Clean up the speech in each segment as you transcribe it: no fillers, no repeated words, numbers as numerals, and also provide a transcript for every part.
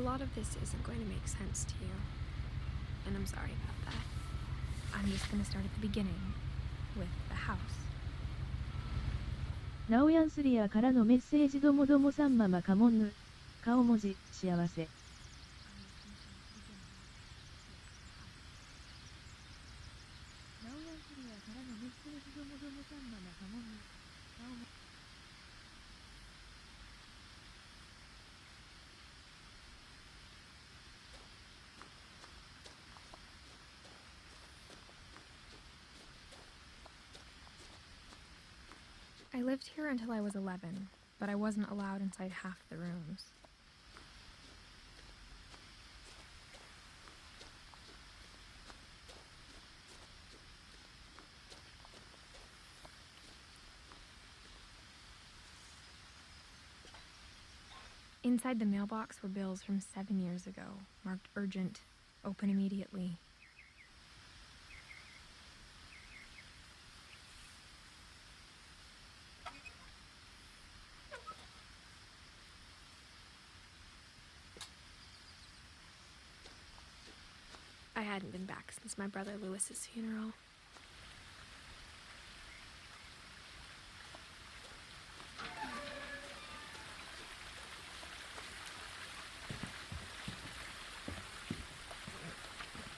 lot of this isn't going to make sense to you, and I'm sorry about that. I'm just going to start at the beginning, with the house. ナオヤンスリアからのメッセージどもどもさんママカモンヌ。顔文字、幸せ。ナオヤンスリアからのメッセージどもどもさんママカモンヌ。顔文字。I lived here until I was 11, but I wasn't allowed inside half the rooms. Inside the mailbox were bills from 7 years ago, marked urgent, open immediately. I hadn't been back since my brother Lewis's funeral.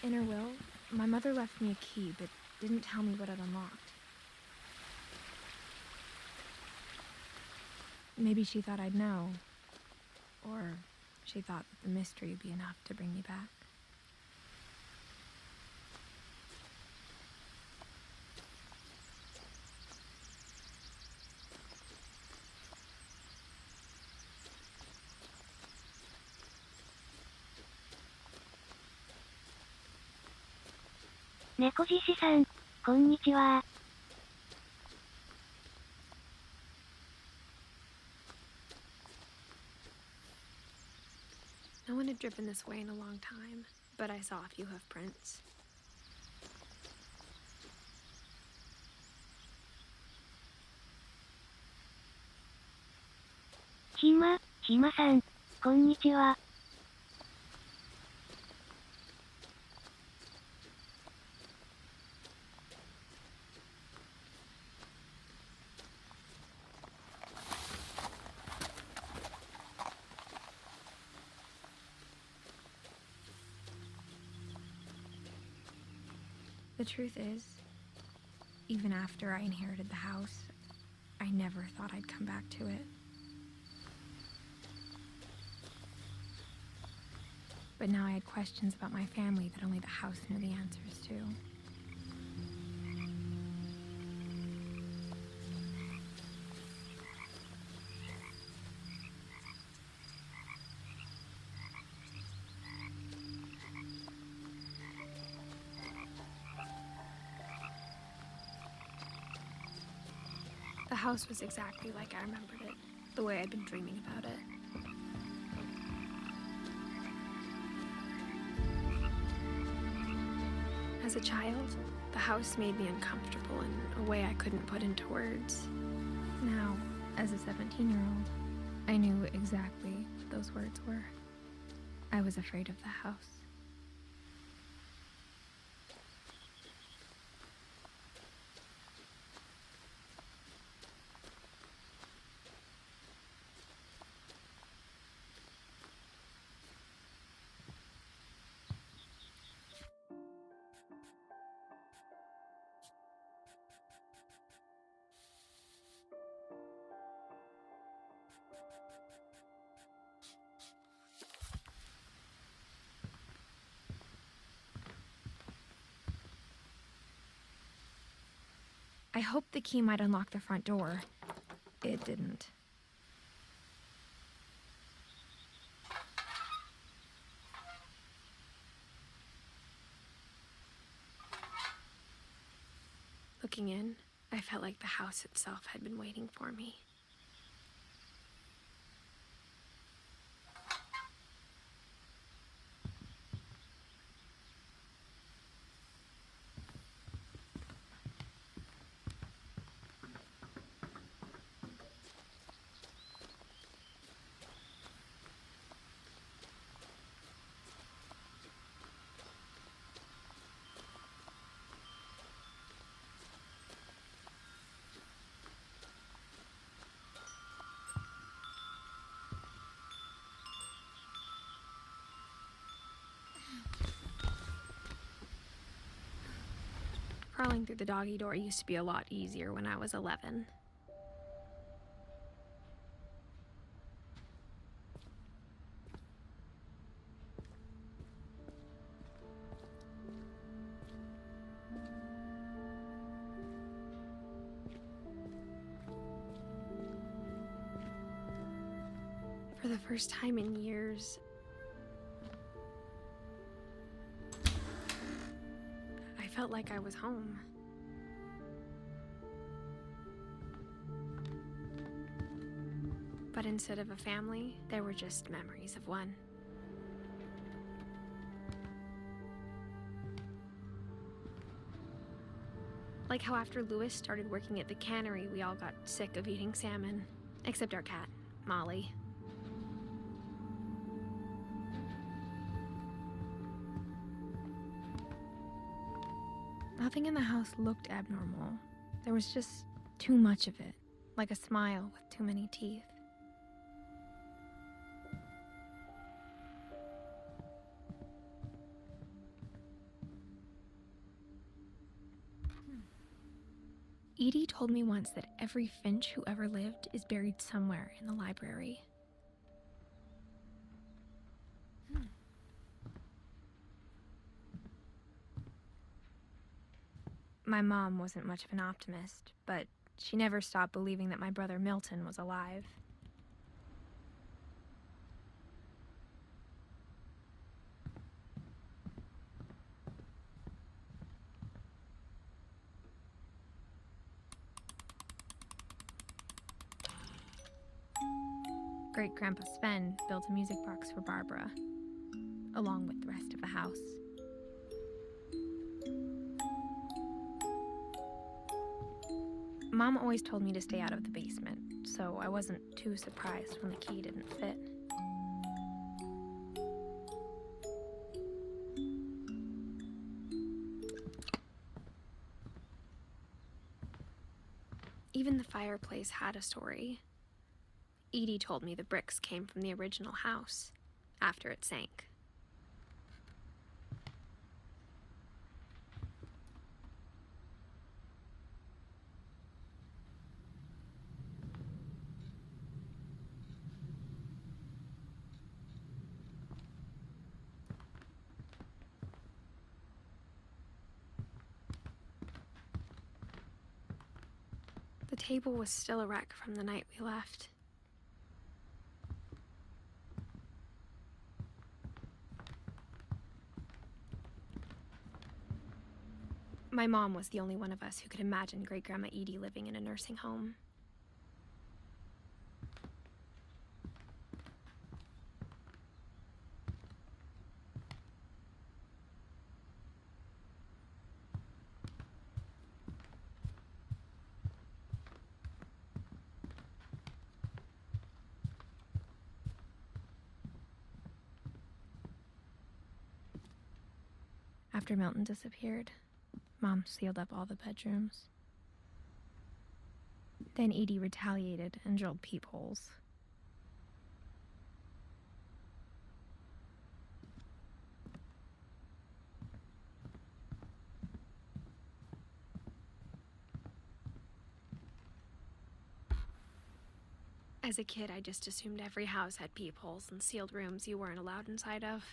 In her will, my mother left me a key, but didn't tell me what it unlocked. Maybe she thought I'd know, or she thought that the mystery would be enough to bring me back.猫獅子さん、こんにちは。No one had driven this way in a long time, but I saw a few hoof prints.ひまさん、こんにちは。The truth is, even after I inherited the house, I never thought I'd come back to it. But now I had questions about my family that only the house knew the answers to. The house was exactly like I remembered it, the way I'd been dreaming about it. As a child, the house made me uncomfortable in a way I couldn't put into words. Now, as a 17-year-old, I knew exactly what those words were. I was afraid of the house. I hoped the key might unlock the front door. It didn't. Looking in, I felt like the house itself had been waiting for me. Crawling through the doggy door used to be a lot easier when I was 11. For the first time in years, I felt like I was home. But instead of a family, there were just memories of one. Like how after Louis started working at the cannery, we all got sick of eating salmon. Except our cat, Molly. Nothing in the house looked abnormal. There was just too much of it, like a smile with too many teeth. Edie told me once that every Finch who ever lived is buried somewhere in the library. My mom wasn't much of an optimist, but she never stopped believing that my brother Milton was alive. Great-Grandpa Sven built a music box for Barbara, along with the rest of the house. Mom always told me to stay out of the basement, so I wasn't too surprised when the key didn't fit. Even the fireplace had a story. Edie told me the bricks came from the original house, after it sank. The table was still a wreck from the night we left. My mom was the only one of us who could imagine Great-Grandma Edie living in a nursing home. After Milton disappeared, Mom sealed up all the bedrooms. Then Edie retaliated and drilled peepholes. As a kid, I just assumed every house had peepholes and sealed rooms you weren't allowed inside of.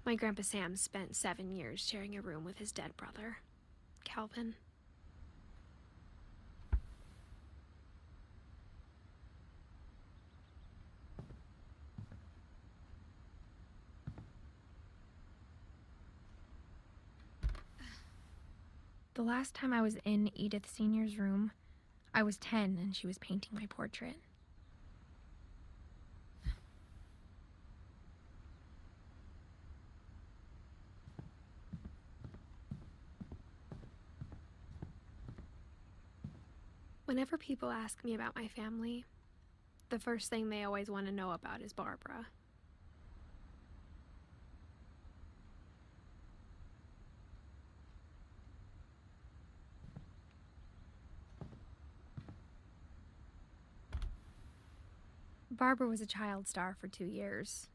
My Grandpa Sam spent 7 years sharing a room with his dead brother, Calvin. The last time I was in Edith Sr.'s room, I was 10 and she was painting my portrait. Whenever people ask me about my family, the first thing they always want to know about is Barbara. Barbara was a child star for 2 years,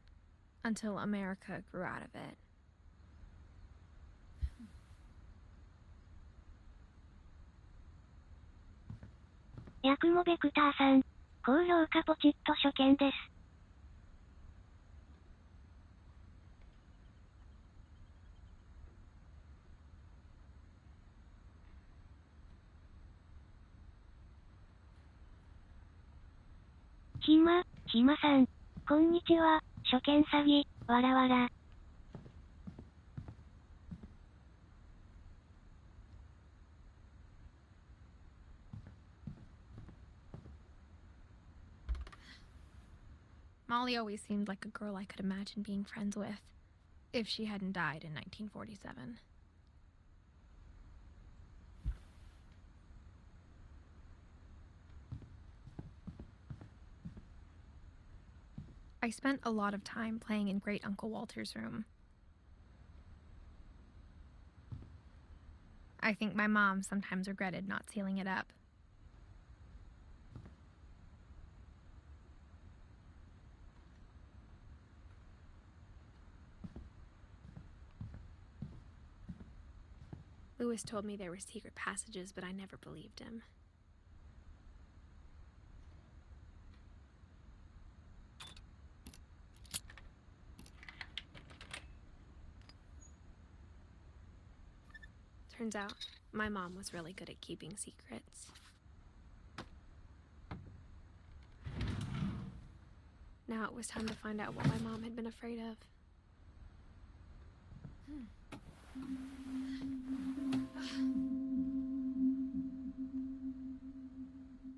until America grew out of it. ヤクモベクターさん、高評価ポチッと初見です。ひまさん、こんにちは、初見詐欺、わらわら。Molly always seemed like a girl I could imagine being friends with, if she hadn't died in 1947. I spent a lot of time playing in Great Uncle Walter's room. I think my mom sometimes regretted not sealing it up. Lewis told me there were secret passages, but I never believed him. Turns out, my mom was really good at keeping secrets. Now it was time to find out what my mom had been afraid of.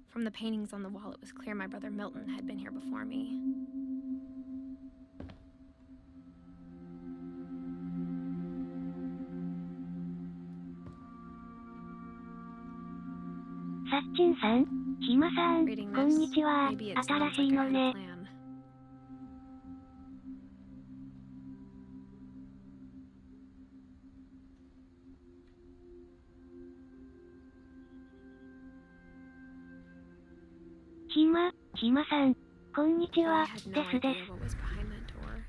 From the paintings on the wall, it was clear my brother Milton had been here before me. Satchin さん、ひまさん、 Reading こんに this, ちは、 maybe it 新 sounds しい like I の had a ね。 plan. Hi ひまさん、こんにち But I は、 had で no すで idea す。 what was behind that door.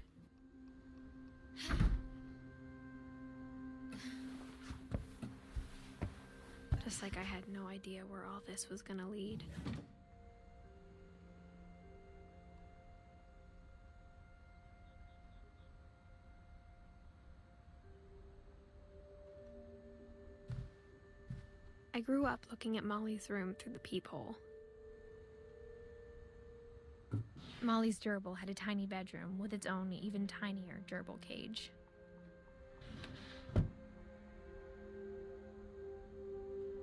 Just like I had no idea where all this was gonna lead. I grew up looking at Molly's room through the peephole. Molly's gerbil had a tiny bedroom with its own even tinier gerbil cage.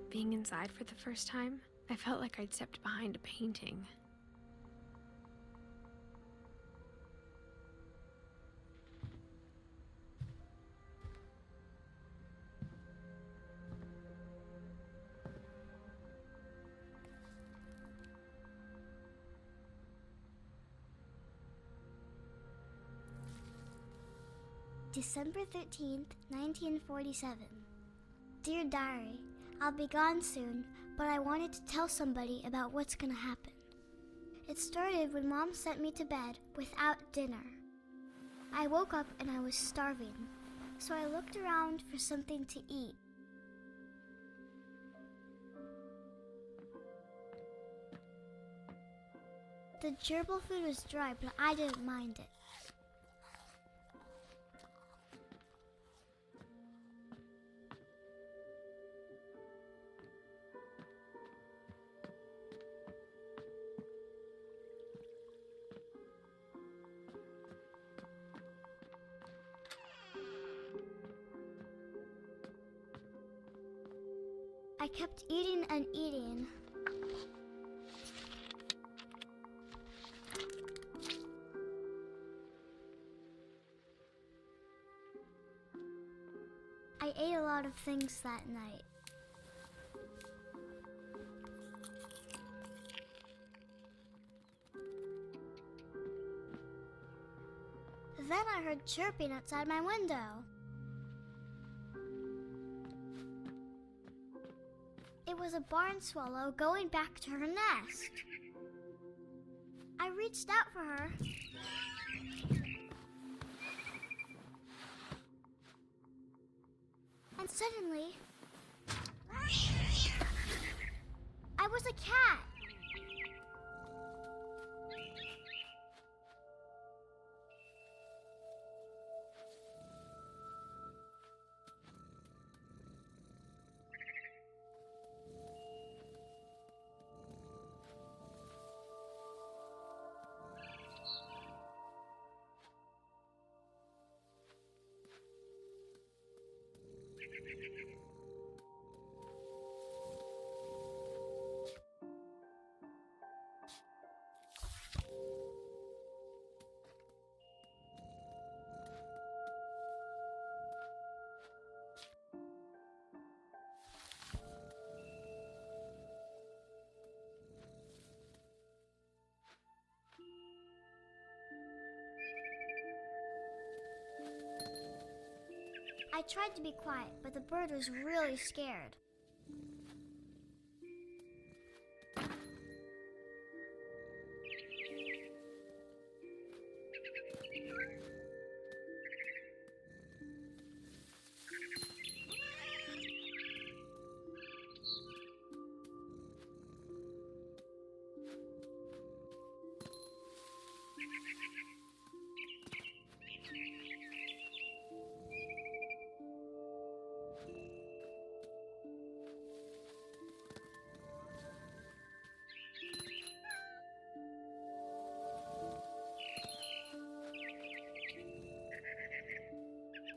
Being inside for the first time, I felt like I'd stepped behind a painting. December 13th, 1947. Dear Diary, I'll be gone soon, but I wanted to tell somebody about what's gonna happen. It started when Mom sent me to bed without dinner. I woke up and I was starving, so I looked around for something to eat. The gerbil food was dry, but I didn't mind it. I kept eating and eating. I ate a lot of things that night. Then I heard chirping outside my window. It was a barn swallow going back to her nest. I reached out for her. And suddenly, I was a cat. I tried to be quiet, but the bird was really scared.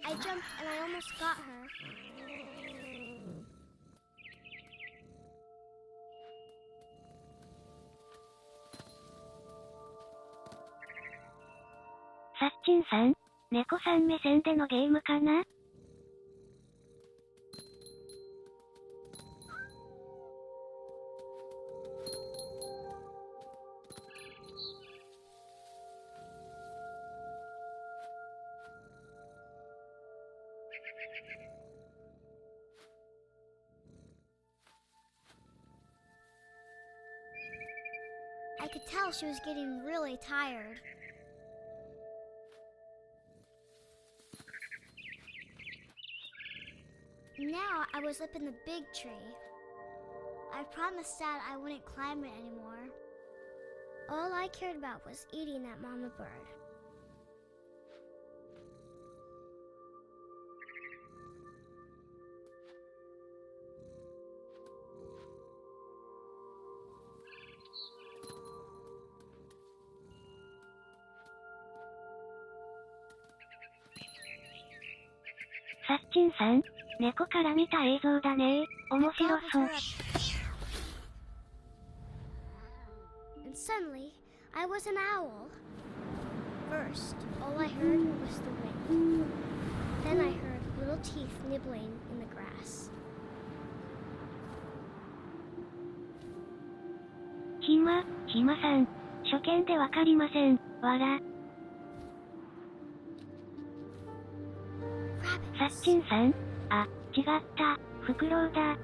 I jumped and I almost got her.さっちんさん、猫さん目線でのゲームかな？I could tell she was getting really tired. Now I was up in the big tree. I promised Dad I wouldn't climb it anymore. All I cared about was eating that mama bird.「さっちんさん、猫から見た映像だね。面白そう。」 And suddenly, I was an owl. First, all I heard was the wind. Then I heard little teeth nibbling in the grass. ひまさん、初見でわかりません。わら。さっちんさん、あ、違った、フクロウだ。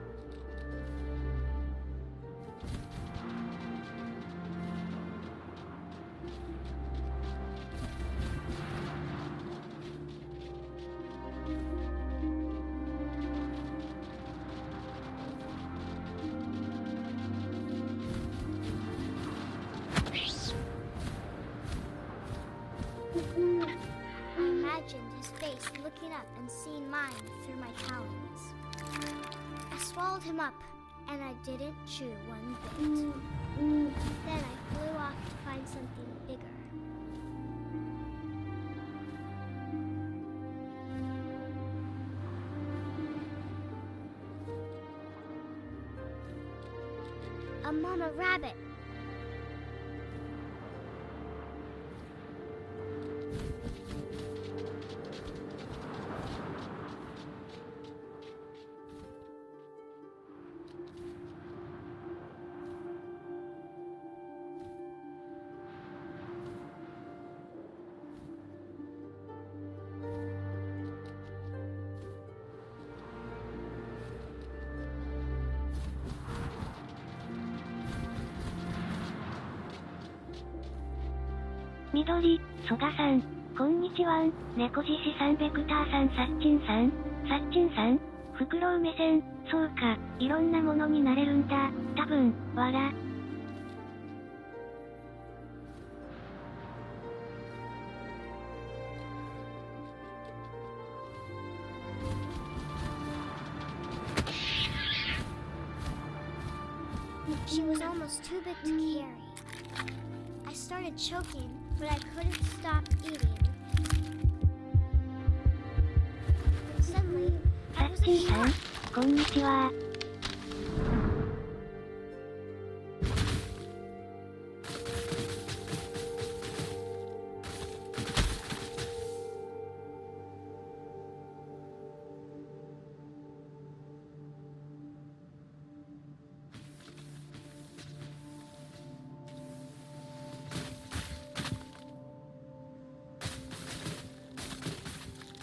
I imagined his face looking up and seeing mine through my talons. I swallowed him up, and I didn't chew one bit. Then I flew off to find something bigger. A mama rabbit. 緑、蘇我さん、こんにちはん、猫獅子さん、ベクターさん、サッチンさん、サッチンさん、フクロウ目線、そうか、いろんなものになれるんだ、多分、わら。She was almost too big to carry. I started choking, but I couldn't stop eating. Suddenly, サ I ッ was チ a ンさん、 shark. こんにちは。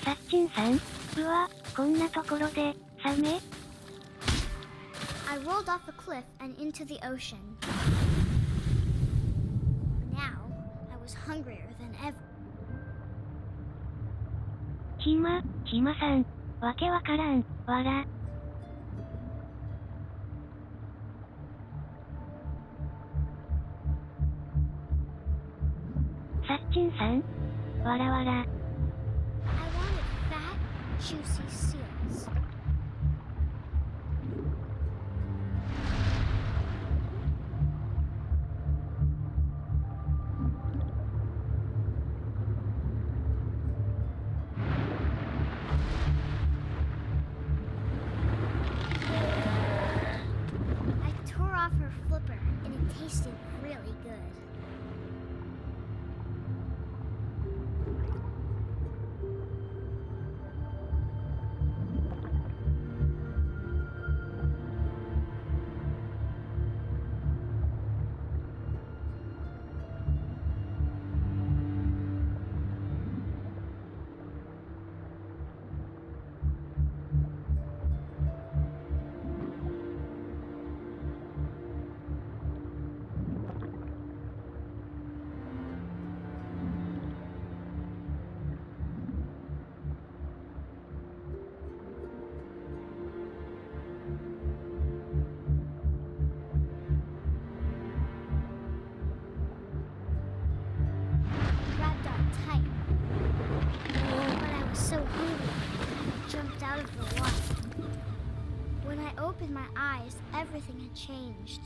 サッチンさん、うわ、こんなところで、サメ？ I rolled off a cliff and into the ocean. Now, I was hungrier than ever. ひまさん、わけわからん、わら。サッチンさん、わらわら。I wanted fat, juicy seals. I tore off her flipper and it tasted really good. Grabbed on tight. But I was so hungry, I jumped out of the water. When I opened my eyes, everything had changed.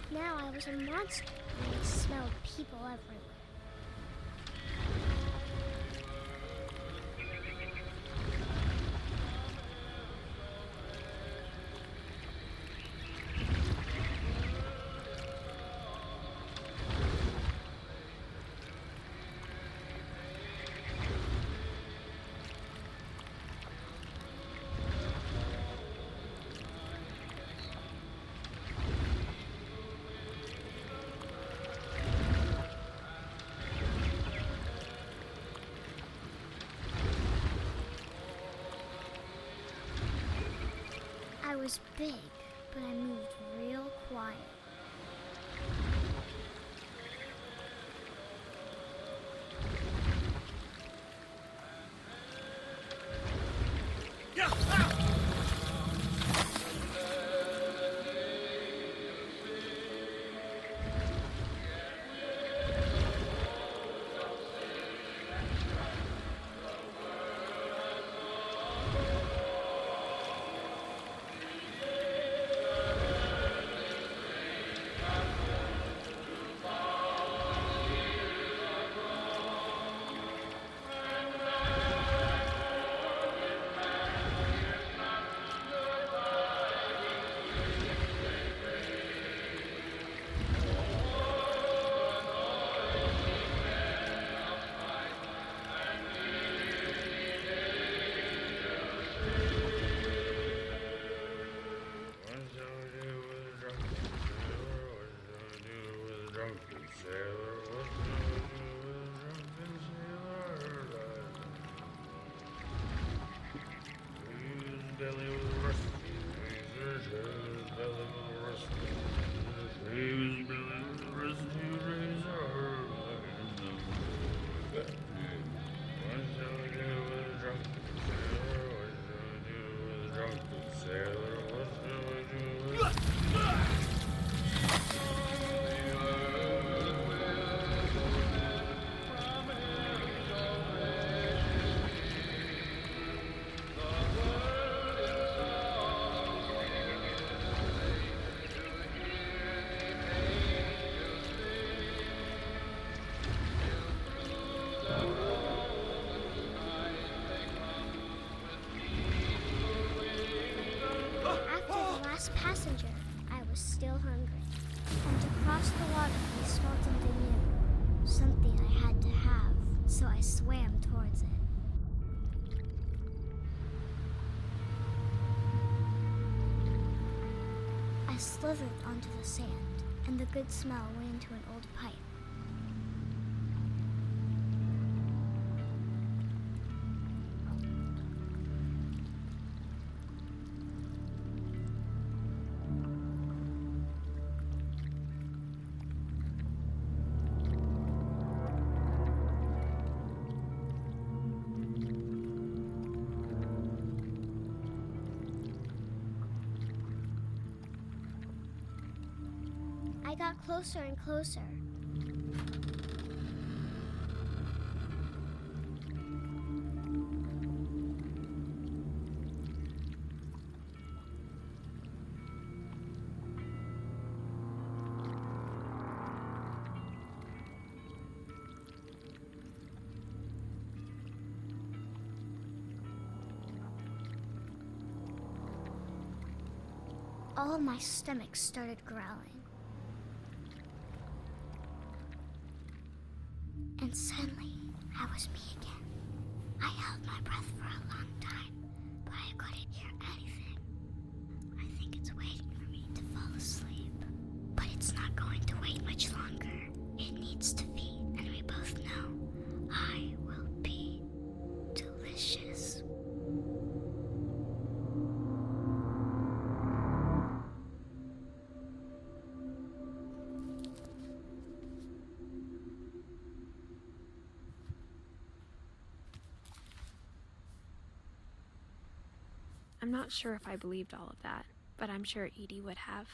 Now I was a monster, and I smelled people everywhere. I was big, but I moved real quiet. Passenger, I was still hungry. And to cross the water, we smelled something new. Something I had to have, so I swam towards it. I slithered onto the sand, and the good smell went into an old pipe. I got closer and closer. All my stomach started growling. And suddenly, I was me again. I held my breath for a long time, but I couldn't hear anything. I think it's waiting for me to fall asleep. But it's not going to wait much longer. It needs to feed, and we both know I will be delicious. I'm not sure if I believed all of that, but I'm sure Edie would have.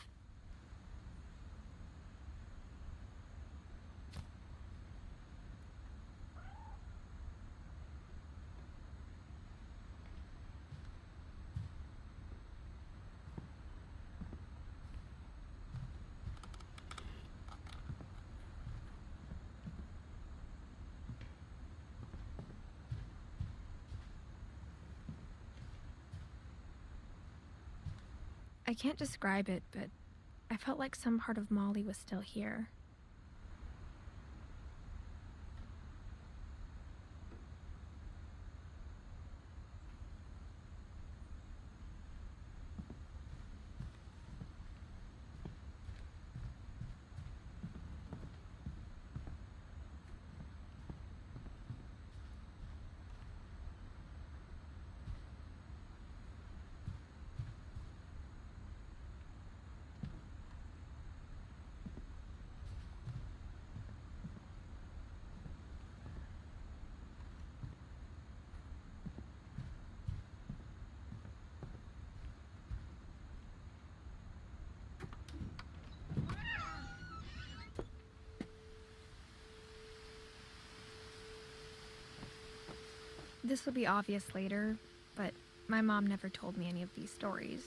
I can't describe it, but I felt like some part of Molly was still here. This will be obvious later, but my mom never told me any of these stories.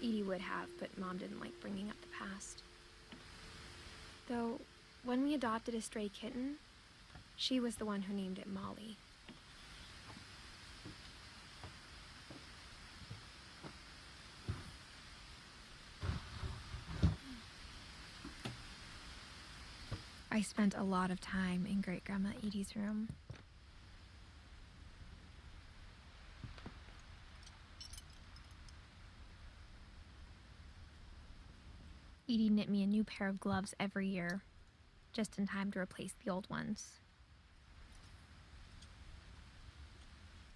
Edie would have, but Mom didn't like bringing up the past. Though, when we adopted a stray kitten, she was the one who named it Molly. I spent a lot of time in Great-Grandma Edie's room. Edie knit me a new pair of gloves every year, just in time to replace the old ones.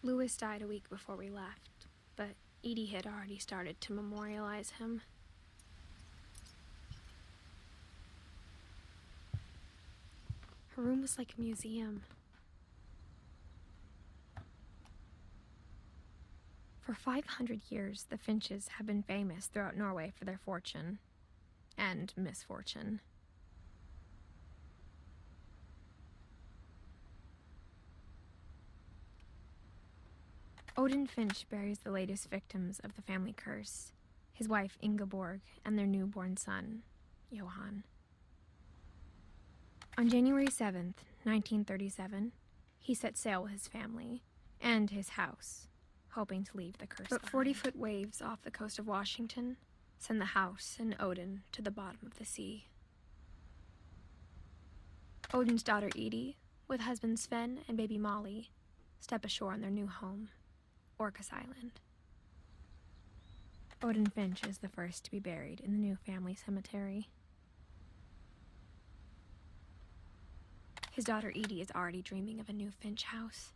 Louis died a week before we left, but Edie had already started to memorialize him. Her room was like a museum. For 500 years, the Finches have been famous throughout Norway for their fortune and misfortune. Odin Finch buries the latest victims of the family curse, his wife Ingeborg and their newborn son, Johan. On January 7th, 1937, he set sail with his family and his house, hoping to leave the curse behind. But 40-foot waves off the coast of Washington send the house and Odin to the bottom of the sea. Odin's daughter Edie, with husband Sven and baby Molly, step ashore on their new home, Orcas Island. Odin Finch is the first to be buried in the new family cemetery. His daughter Edie is already dreaming of a new Finch house.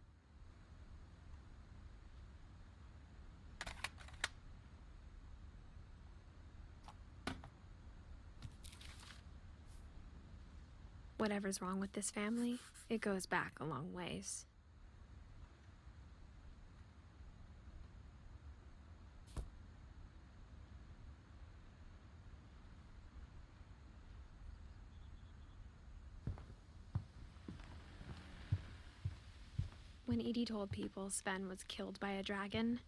Whatever's wrong with this family, it goes back a long ways. When Edie told people Sven was killed by a dragon,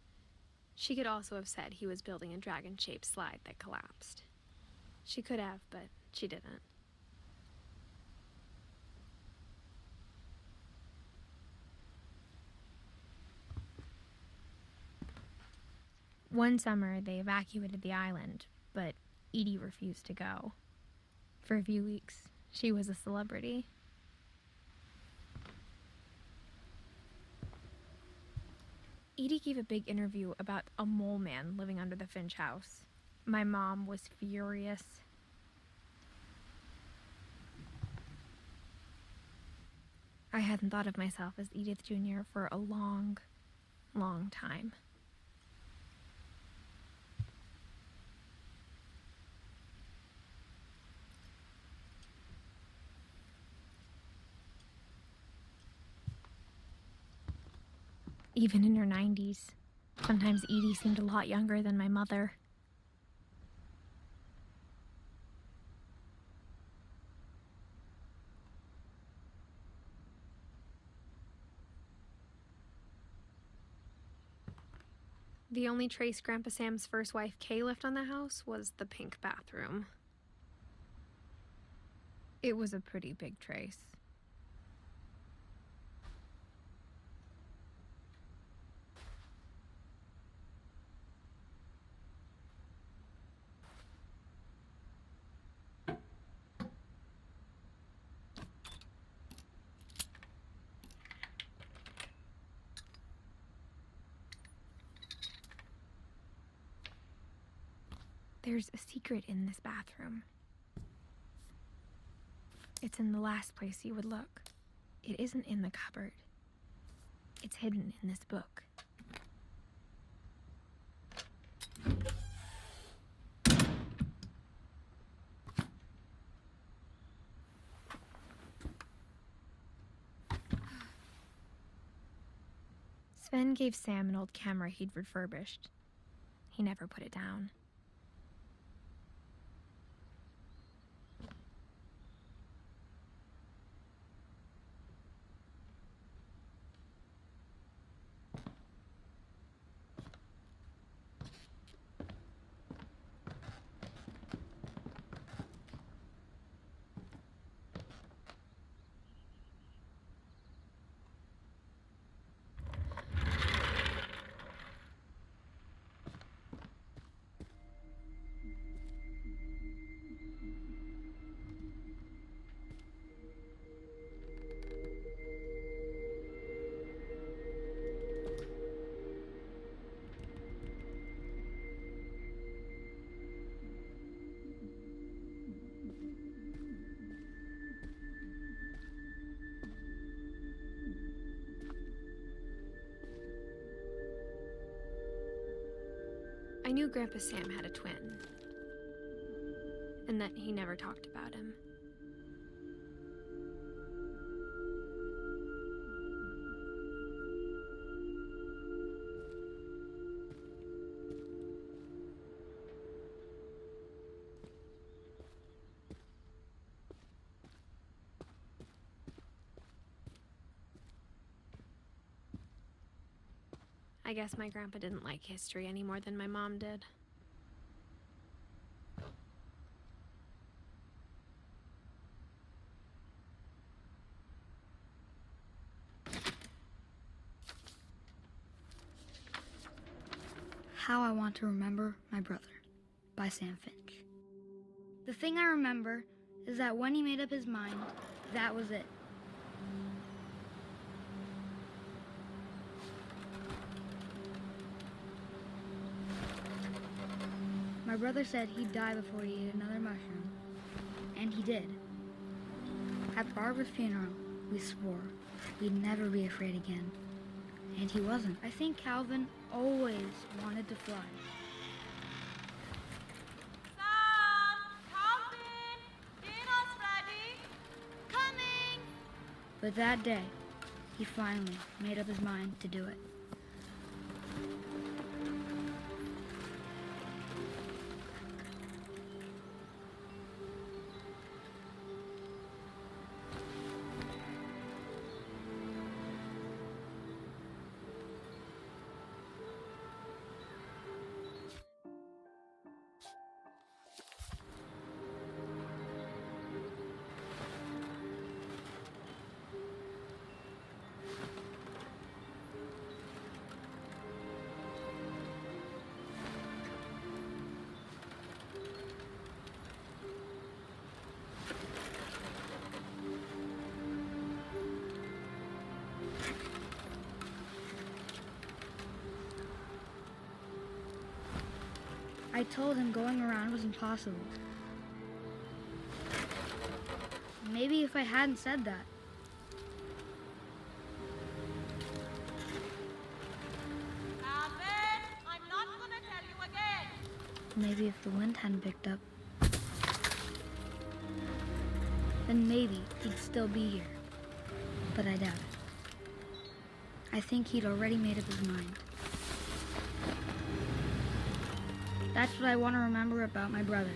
she could also have said he was building a dragon-shaped slide that collapsed. She could have, but she didn't. One summer, they evacuated the island, but Edie refused to go. For a few weeks, she was a celebrity. Edie gave a big interview about a mole man living under the Finch house. My mom was furious. I hadn't thought of myself as Edith Jr. for a long, long time. Even in her 90s, sometimes Edie seemed a lot younger than my mother. The only trace Grandpa Sam's first wife, Kay, left on the house was the pink bathroom. It was a pretty big trace. There's a secret in this bathroom. It's in the last place you would look. It isn't in the cupboard. It's hidden in this book. Sven gave Sam an old camera he'd refurbished. He never put it down. I knew Grandpa Sam had a twin, and that he never talked about him. I guess my grandpa didn't like history any more than my mom did. How I Want to Remember My Brother by Sam Finch. The thing I remember is that when he made up his mind, that was it. My brother said he'd die before he ate another mushroom, and he did. At Barbara's funeral, we swore we'd never be afraid again, and he wasn't. I think Calvin always wanted to fly. Sam! Calvin! Dinner's ready! Coming! But that day, he finally made up his mind to do it. I told him going around was impossible. Maybe if I hadn't said that. Calvin! I'm not gonna tell you again! Maybe if the wind hadn't picked up, then maybe he'd still be here. But I doubt it. I think he'd already made up his mind. That's what I want to remember about my brother.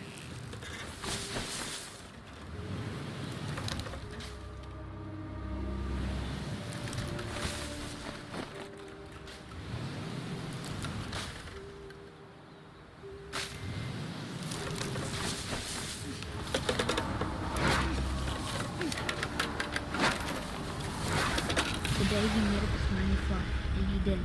The day he made up his mind to fly, and he did.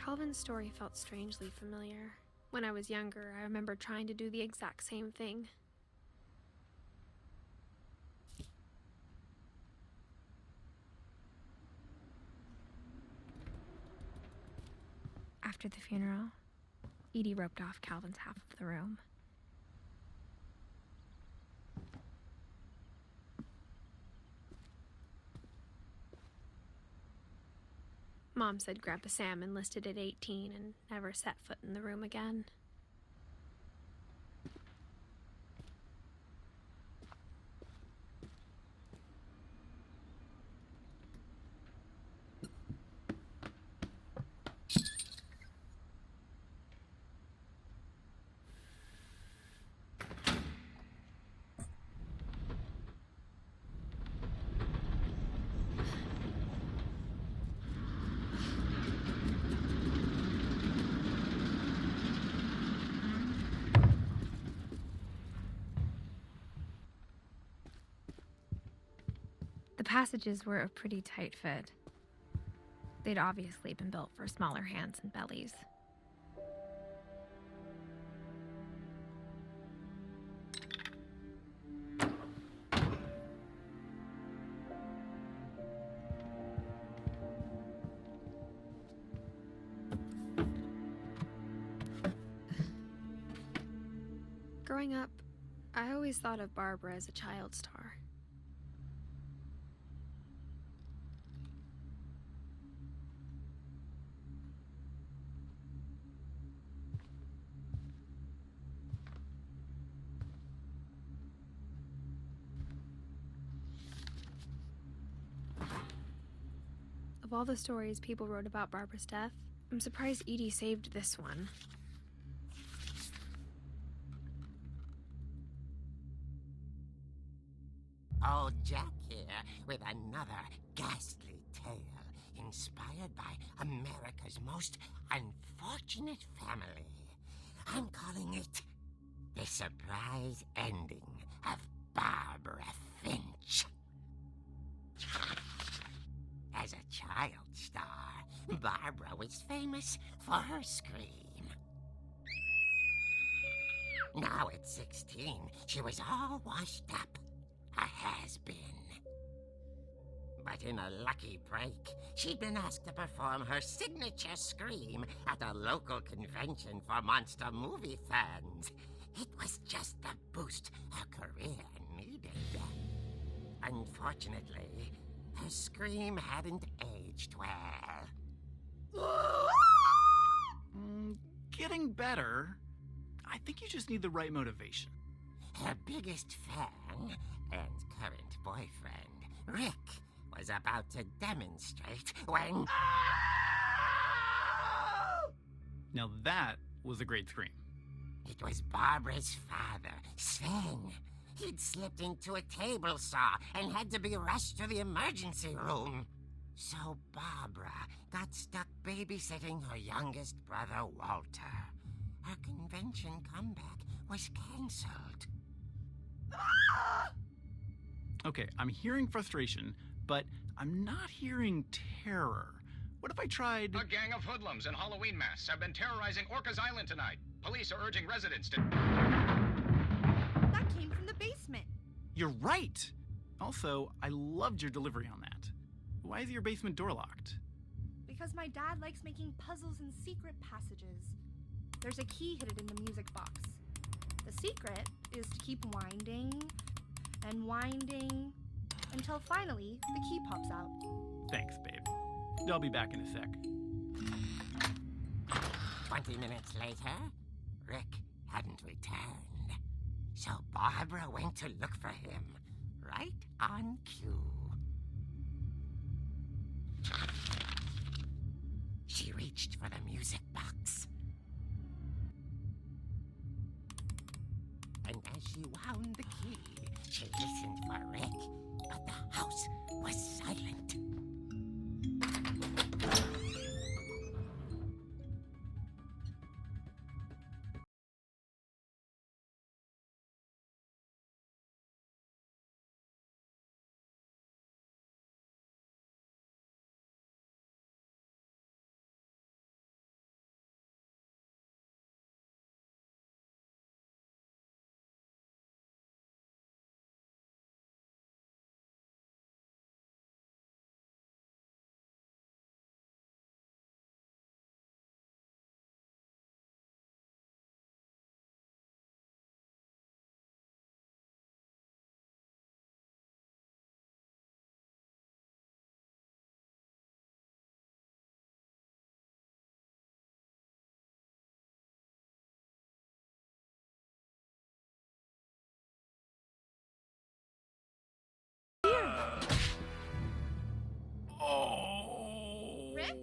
Calvin's story felt strangely familiar. When I was younger, I remember trying to do the exact same thing. After the funeral, Edie roped off Calvin's half of the room. Mom said Grandpa Sam enlisted at 18 and never set foot in the room again. The passages were a pretty tight fit. They'd obviously been built for smaller hands and bellies. Growing up, I always thought of Barbara as a child star. Of all the stories people wrote about Barbara's death, I'm surprised Edie saved this one. Old Jack here with another ghastly tale inspired by America's most unfortunate family. I'm calling it The Surprise Ending of Barbara Finch. As a child star, Barbara was famous for her scream. Now at 16, she was all washed up. A has-been. But in a lucky break, she'd been asked to perform her signature scream at a local convention for monster movie fans. It was just the boost her career needed. Unfortunately, her scream hadn't aged well. Getting better. I think you just need the right motivation. Her biggest fan and current boyfriend, Rick, was about to demonstrate when... Now that was a great scream. It was Barbara's father, Sven. He'd slipped into a table saw and had to be rushed to the emergency room. So Barbara got stuck babysitting her youngest brother, Walter. Her convention comeback was cancelled. Okay, I'm hearing frustration, but I'm not hearing terror. What if I tried... A gang of hoodlums in Halloween masks have been terrorizing Orcas Island tonight. Police are urging residents to... That came from the basement. You're right! Also, I loved your delivery on that. Why is your basement door locked? Because my dad likes making puzzles and secret passages. There's a key hidden in the music box. The secret is to keep winding and winding until finally the key pops out. Thanks, babe. I'll be back in a sec. 20 minutes later, Rick hadn't returned. So Barbara went to look for him, right on cue. She reached for the music box. And as she wound the key, she listened for Rick, but the house was silent. Rick?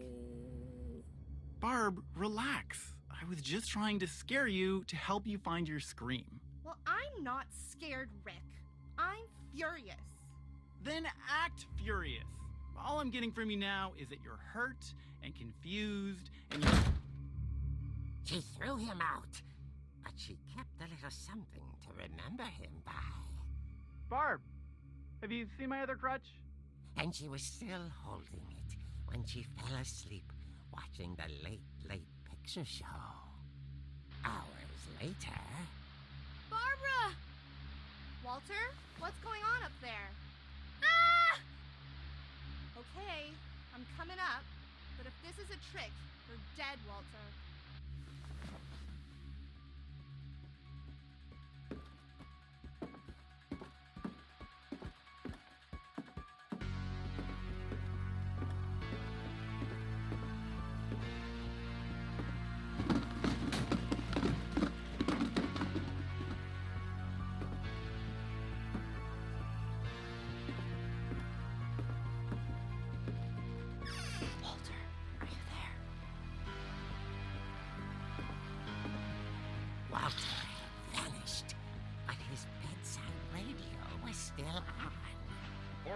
Barb, relax. I was just trying to scare you to help you find your scream. Well, I'm not scared, Rick. I'm furious. Then act furious. All I'm getting from you now is that you're hurt and confused and you're... She threw him out, but she kept a little something to remember him by. Barb, have you seen my other crutch? And she was still holding it when she fell asleep watching the late picture show. Hours later... Barbara! Walter, what's going on up there? Ah! Okay, I'm coming up, but if this is a trick, you're dead, Walter.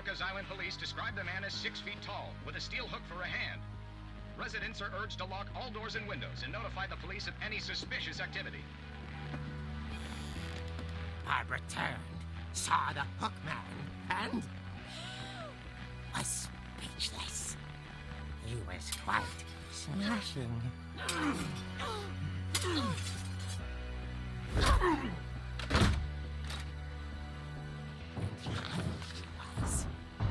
Orcas Island police describe the man as 6 feet tall, with a steel hook for a hand. Residents are urged to lock all doors and windows and notify the police of any suspicious activity. Barbara turned, saw the hook man, and was speechless. He was quite smashing.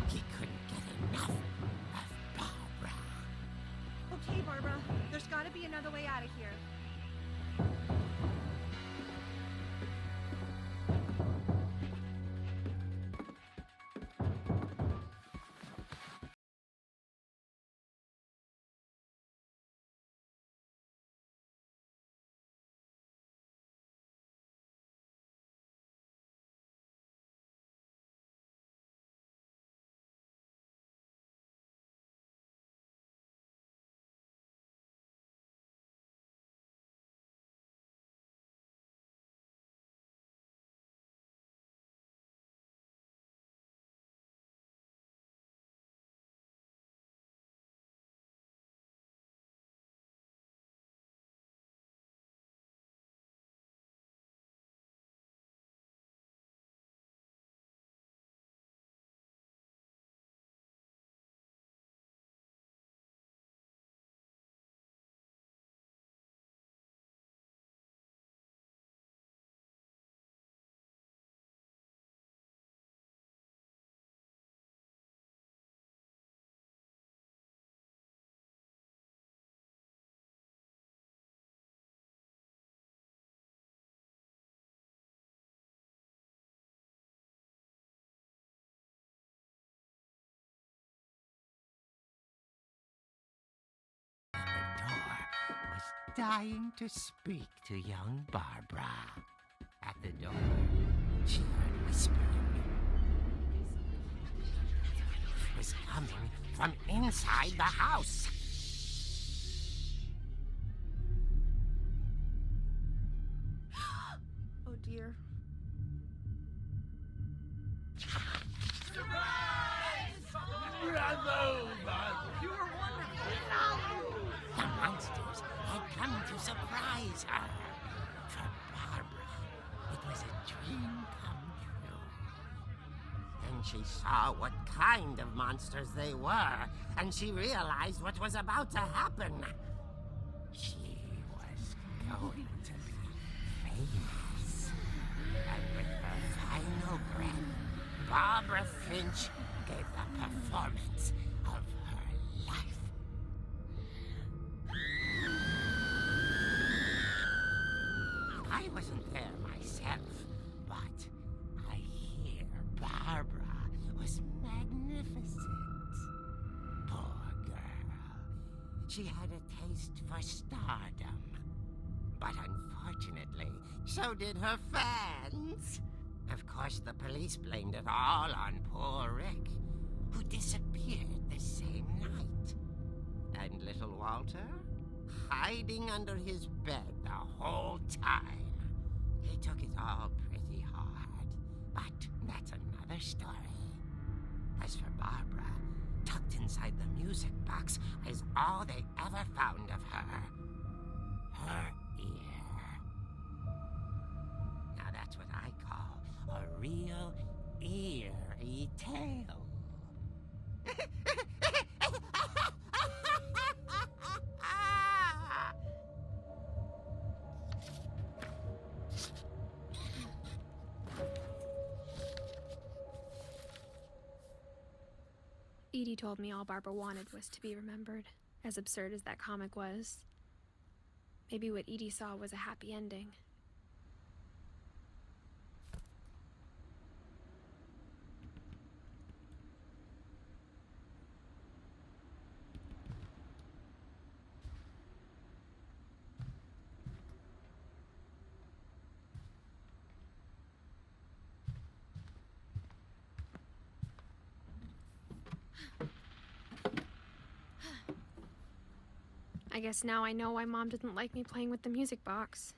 He couldn't get enough of Barbara. Okay, Barbara, there's gotta be another way out of here. Dying to speak to young Barbara. At the door, she heard whispering. It was coming from inside the house. Oh dear. The monsters had come to surprise her. For Barbara, it was a dream come true. Then she saw what kind of monsters they were, and she realized what was about to happen. She was going to be famous. And with her final breath, Barbara Finch gave the performance of her life. I wasn't there myself, but I hear Barbara was magnificent. Poor girl. She had a taste for stardom. But unfortunately, so did her fans. Of course, the police blamed it all on poor Rick, who disappeared the same night. And little Walter? Hiding under his bed the whole time. He took it all pretty hard, but that's another story. As for Barbara, tucked inside the music box is all they ever found of her. Her ear. Now that's what I call a real eerie tale. Edie told me all Barbara wanted was to be remembered, as absurd as that comic was. Maybe what Edie saw was a happy ending. I guess now I know why Mom didn't like me playing with the music box.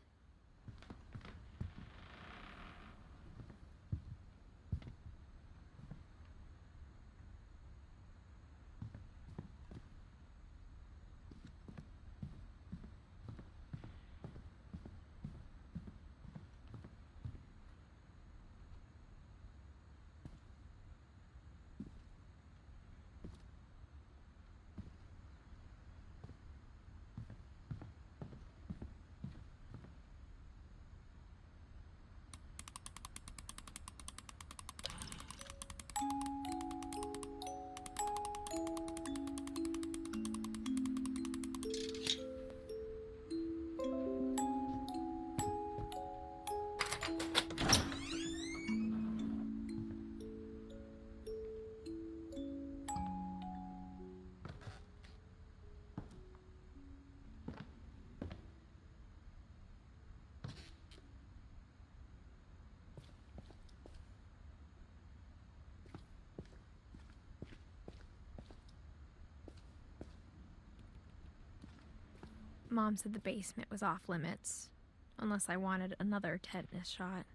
Mom said the basement was off limits, unless I wanted another tetanus shot.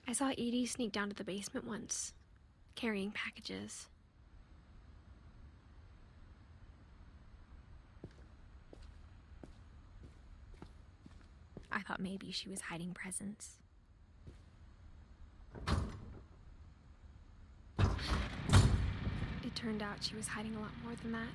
I saw Edie sneak down to the basement once, carrying packages. I thought maybe she was hiding presents. It turned out she was hiding a lot more than that.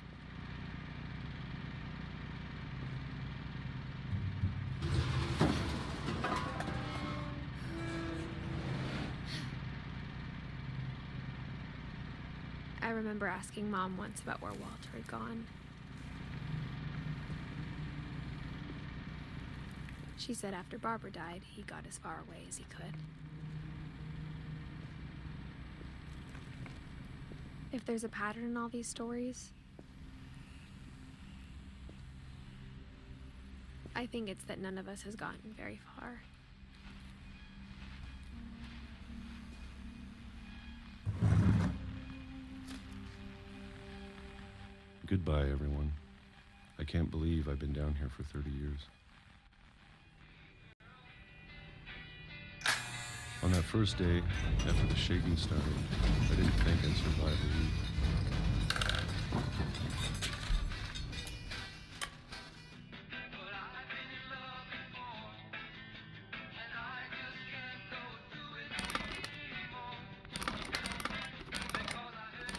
I remember asking Mom once about where Walter had gone. She said after Barbara died, he got as far away as he could. If there's a pattern in all these stories, I think it's that none of us has gotten very far. Goodbye, everyone. I can't believe I've been down here for 30 years. On that first day, after the shaking started, I didn't think I'd survive a week.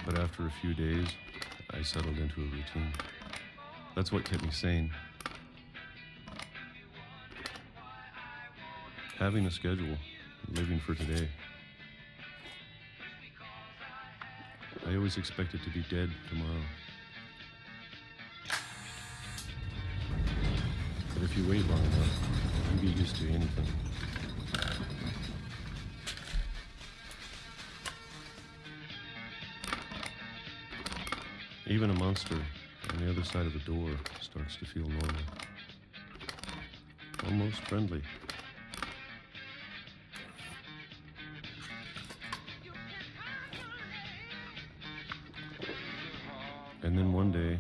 But after a few days, I settled into a routine. That's what kept me sane. Having a schedule, living for today. I always expected to be dead tomorrow. But if you wait long enough, you get used to anything. Even a monster on the other side of the door starts to feel normal. Almost friendly. And then one day,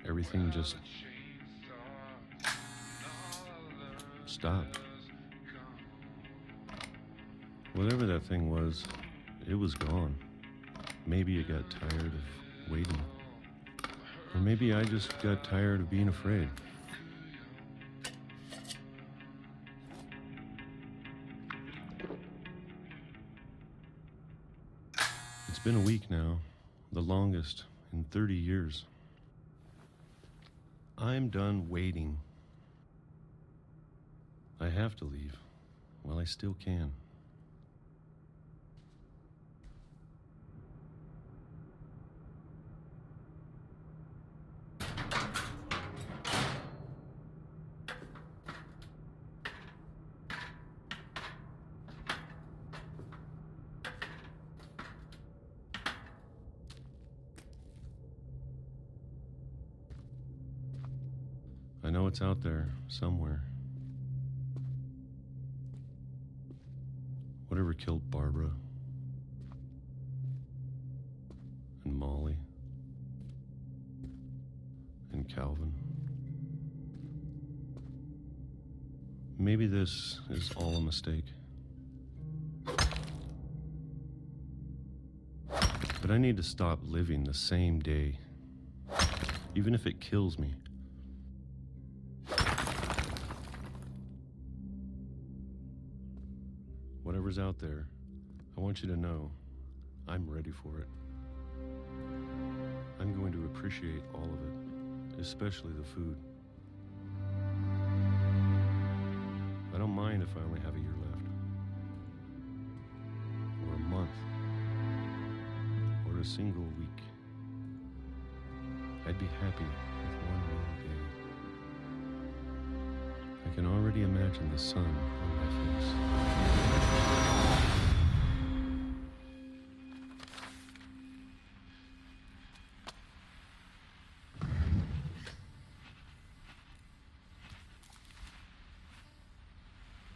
everything just stopped. Whatever that thing was, it was gone. Maybe it got tired of waiting. Or maybe I just got tired of being afraid. It's been a week now, the longest in 30 years. I'm done waiting. I have to leave while I still can. I know it's out there, somewhere. Whatever killed Barbara and Molly and Calvin. Maybe this is all a mistake. But I need to stop living the same day, even if it kills me. Whatever's out there, I want you to know I'm ready for it. I'm going to appreciate all of it, especially the food. I don't mind if I only have a year left, or a month, or a single week. I'd be happy with one more day. I can already imagine the sun on my face.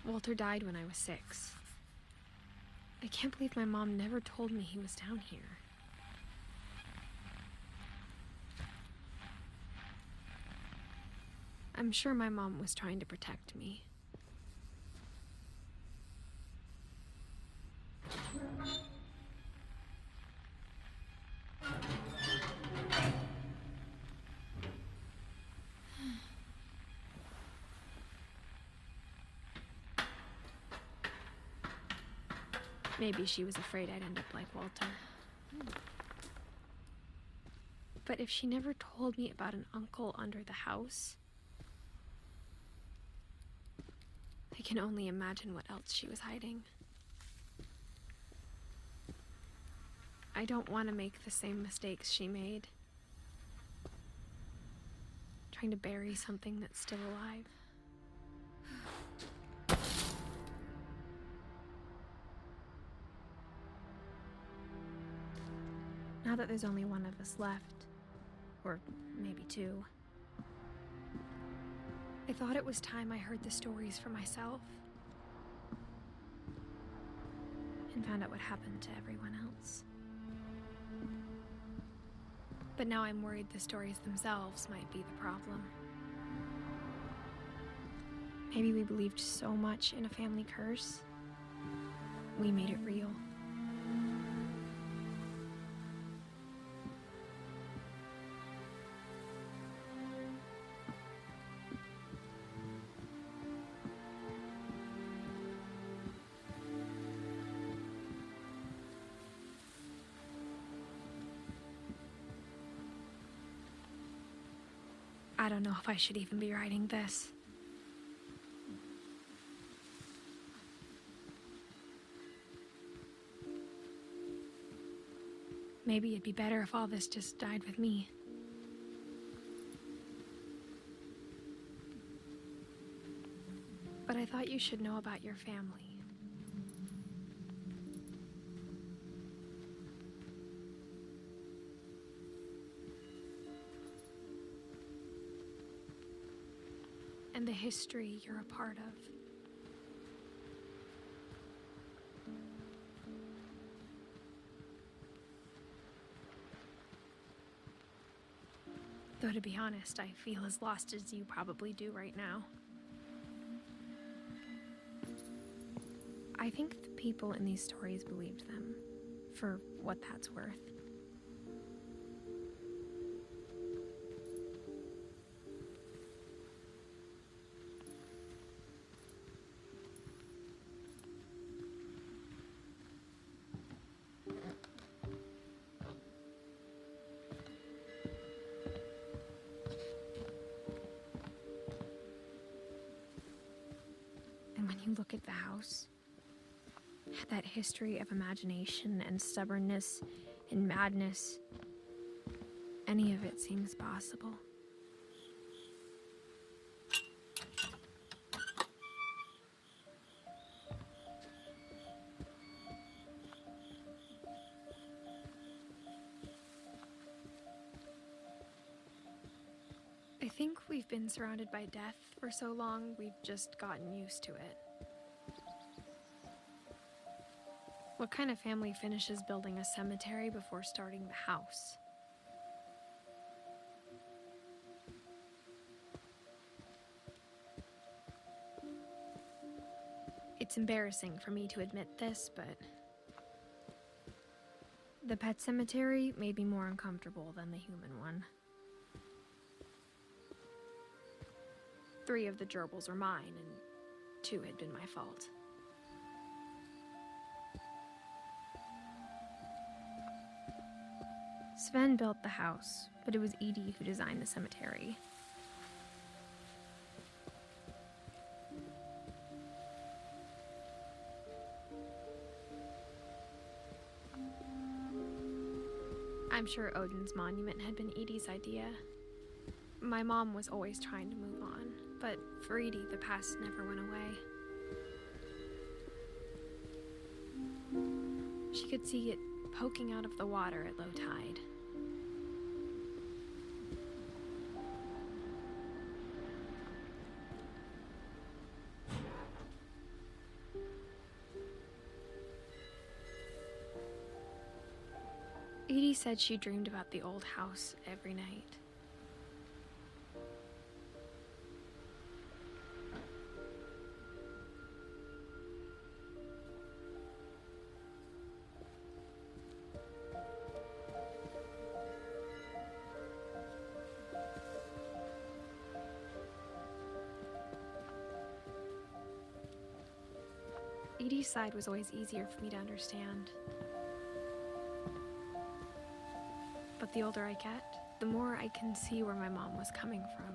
Walter died when I was 6. I can't believe my mom never told me he was down here. I'm sure my mom was trying to protect me. Maybe she was afraid I'd end up like Walter. But if she never told me about an uncle under the house, I can only imagine what else she was hiding. I don't want to make the same mistakes she made. Trying to bury something that's still alive. Now that there's only one of us left, or maybe two, I thought it was time I heard the stories for myself and found out what happened to everyone else. But now I'm worried the stories themselves might be the problem. Maybe we believed so much in a family curse, we made it real. I don't know if I should even be writing this. Maybe it'd be better if all this just died with me. But I thought you should know about your family. And the history you're a part of. Though to be honest, I feel as lost as you probably do right now. I think the people in these stories believed them, for what that's worth. And when you look at the house, that history of imagination and stubbornness and madness, any of it seems possible. I think we've been surrounded by death for so long, we've just gotten used to it. What kind of family finishes building a cemetery before starting the house? It's embarrassing for me to admit this, but the pet cemetery made me more uncomfortable than the human one. 3 of the gerbils were mine, and 2 had been my fault. Sven built the house, but it was Edie who designed the cemetery. I'm sure Odin's monument had been Edie's idea. My mom was always trying to move on, but for Edie, the past never went away. She could see it poking out of the water at low tide. said she dreamed about the old house every night. Edie's side was always easier for me to understand. But the older I get, the more I can see where my mom was coming from.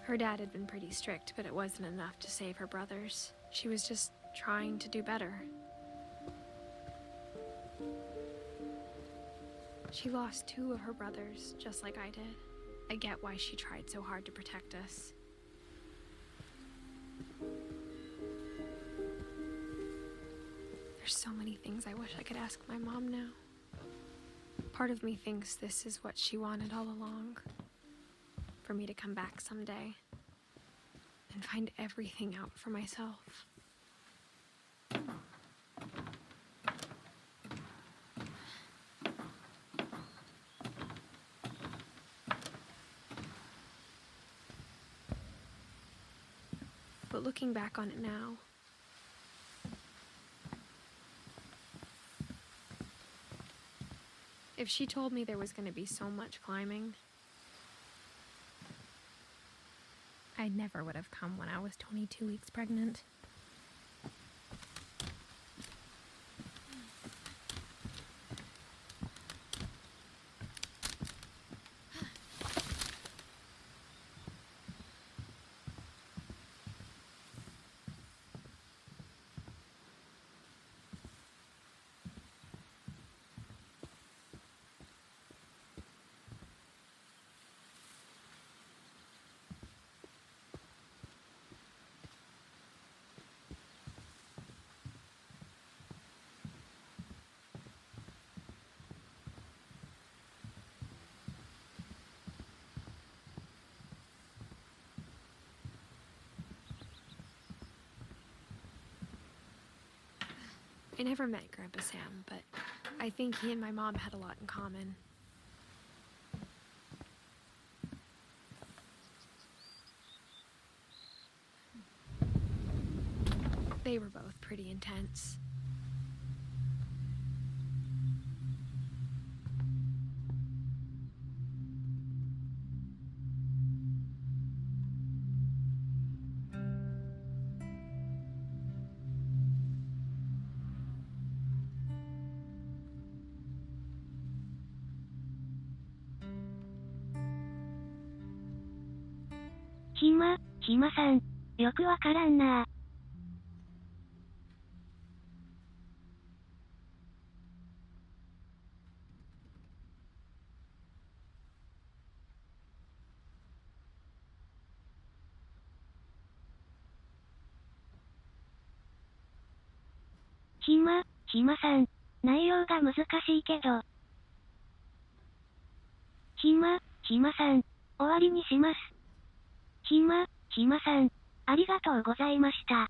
Her dad had been pretty strict, but it wasn't enough to save her brothers. She was just trying to do better. She lost 2 of her brothers, just like I did. I get why she tried so hard to protect us. There's so many things I wish I could ask my mom now. Part of me thinks this is what she wanted all along. For me to come back someday and find everything out for myself. But looking back on it now, if she told me there was going to be so much climbing, I never would have come when I was 22 weeks pregnant. I never met Grandpa Sam, but I think he and my mom had a lot in common. They were both pretty intense.ひまさん、よくわからんな。ひまさん、内容が難しいけど。ひまさん、終わりにします。ひまさん、ありがとうございました。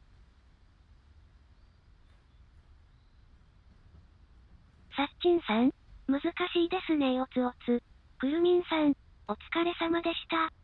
さっちんさん、難しいですねおつおつ。くるみんさん、お疲れ様でした。